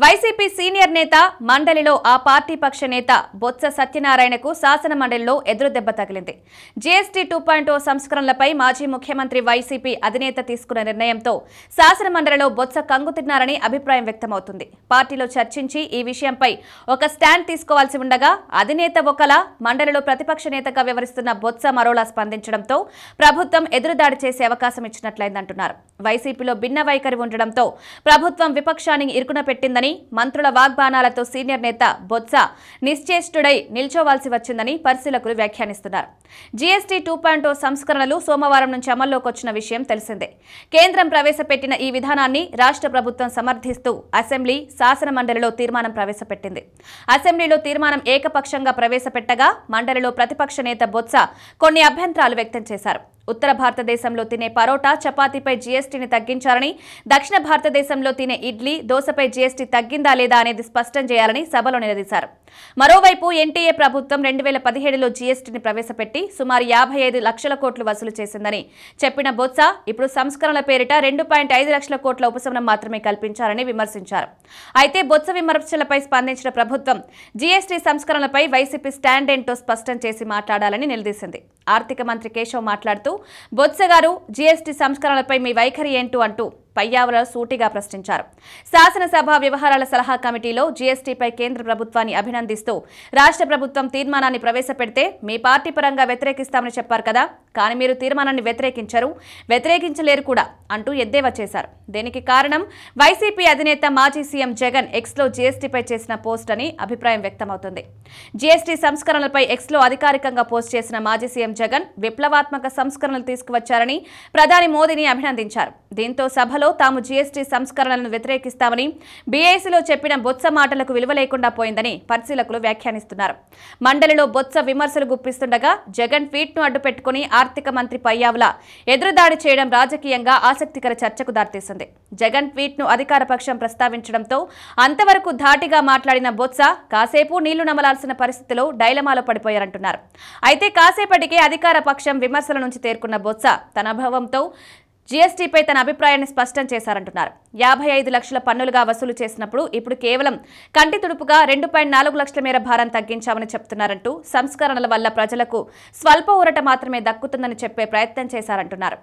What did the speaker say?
YCP senior నేత మండలిలో ఆ పార్టీ పక్ష నేత బొత్స సత్యనారాయణకు శాసన మండలిలో ఎదురుదెబ్బ తగిలింది. జీఎస్టీ 2.0 సంస్కరణలపై మాజీ ముఖ్యమంత్రి వైసీపీ అధినేత తీసుకున్న నిర్ణయంతో శాసన మండలిలో బొత్స కంగుతిన్నారని అభిప్రాయం వ్యక్తమవుతుంది. పార్టీలో చర్చించి ఈ విషయంపై ఒక స్టాండ్ తీసుకోవాల్సి ఉండగా అధినేత ఒకలా మండలిలో ప్రతిపక్ష నేతగా వ్యవహరిస్తున్న బొత్స మరోలా స్పందించడంతో ప్రభుత్వం ఎదురుదాడి చేసే అవకాశం ఇచ్చినట్లయిందంటున్నారు. వైసీపీలో భిన్న వైఖరి ఉండడంతో ప్రభుత్వం విపక్షాన్ని ఇరుకున పెట్టిందని, మంత్రుల వాగ్బానాలతో సీనియర్ నేత బొత్స నిశ్చేష్టుడై నిల్చోవాల్సి వచ్చిందని పరిశీలకులు వ్యాఖ్యానిస్తున్నారు. జీఎస్టీ 2.0 సంస్కరణలు సోమవారం నుంచి అమల్లోకి వచ్చిన విషయం తెలిసిందే. కేంద్రం ప్రవేశపెట్టిన ఈ విధానాన్ని రాష్ట్ర ప్రభుత్వం సమర్థిస్తూ అసెంబ్లీ, శాసన మండలిలో తీర్మానం ప్రవేశపెట్టింది. అసెంబ్లీలో తీర్మానం ఏకపక్షంగా ప్రవేశపెట్టగా మండలిలో ప్రతిపక్ష నేత బొత్స కొన్ని అభ్యంతరాలు వ్యక్తం చేశారు. ఉత్తర భారతదేశంలో తినే పరోటా, చపాతీపై జీఎస్టీని తగ్గించాలని, దక్షిణ భారతదేశంలో తినే ఇడ్లీ, దోసపై జీఎస్టీ తగ్గిందా లేదా అనేది స్పష్టం చేయాలని సభలో నిలదీశారు. మరోవైపు ఎన్టీఏ ప్రభుత్వం 2017లో జీఎస్టీని ప్రవేశపెట్టి సుమారు 55 లక్షల కోట్లు వసూలు చేసిందని చెప్పిన బొత్స ఇప్పుడు సంస్కరణల పేరిట 2.5 లక్షల కోట్ల ఉపశమనం మాత్రమే కల్పించారని విమర్శించారు. అయితే బొత్స విమర్శలపై స్పందించిన ప్రభుత్వం జీఎస్టీ సంస్కరణలపై వైసీపీ స్టాండ్ ఏంటో స్పష్టం చేసి మాట్లాడాలని నిలదీసింది. ఆర్థిక మంత్రి కేశవ్ మాట్లాడుతూ బొత్స గారు జీఎస్టీ సంస్కరణలపై మీ వైఖరి ఏంటూ అంటూ పయ్యావుల సూటిగా ప్రశ్నించారు. శాసనసభ వ్యవహారాల సలహా కమిటీలో జీఎస్టీపై కేంద్ర ప్రభుత్వాన్ని అభినందిస్తూ రాష్ట్ర ప్రభుత్వం తీర్మానాన్ని ప్రవేశపెడితే మీ పార్టీ పరంగా వ్యతిరేకిస్తామని చెప్పారు కదా, కానీ మీరు తీర్మానాన్ని వ్యతిరేకించలేరు కూడా అంటూ ఎద్దేవా చేశారు. దీనికి కారణం వైసీపీ అధినేత మాజీ సీఎం జగన్ ఎక్స్లో జీఎస్టీపై చేసిన పోస్ట్ అని అభిప్రాయం వ్యక్తమవుతుంది. జీఎస్టీ సంస్కరణలపై ఎక్స్లో అధికారికంగా పోస్ట్ చేసిన మాజీ సీఎం జగన్ విప్లవాత్మక సంస్కరణలు తీసుకువచ్చారని ప్రధాని మోదీని అభినందించారు. దీంతో సభలో తాము జీఎస్టీ సంస్కరణలను వ్యతిరేకిస్తామని బీఏసీలో చెప్పిన బొత్స మాటలకు విలువ లేకుండా పోయిందని పరిశీలకులు వ్యాఖ్యానిస్తున్నారు. మండలిలో బొత్స విమర్శలు గుప్పిస్తుండగా జగన్ ట్వీట్ను అడ్డుపెట్టుకుని ఆర్థిక మంత్రి పయ్యావుల ఎదురుదాడి చేయడం రాజకీయంగా ఆసక్తికర చర్చకు దారితీసింది. జగన్ ట్వీట్ను అధికార పక్షం ప్రస్తావించడంతో అంతవరకు ధాటిగా మాట్లాడిన బొత్స కాసేపు నీళ్లు నమలాల్సిన పరిస్థితిలో డైలమాలో పడిపోయారంటున్నారు. అయితే కాసేపటికే అధికార పక్షం విమర్శల నుంచి తేరుకున్న బొత్స తన అనుభవంతో జీఎస్టీపై తన అభిప్రాయాన్ని స్పష్టం చేశారంటున్నారు. 55 లక్షల పన్నులుగా వసూలు చేసినప్పుడు ఇప్పుడు కేవలం కంటి తుడుపుగా 2.4 లక్షల మేర భారం తగ్గించామని చెప్తున్నారంటూ సంస్కరణల వల్ల ప్రజలకు స్వల్ప ఊరట మాత్రమే దక్కుతుందని చెప్పే ప్రయత్నం చేశారంటున్నారు.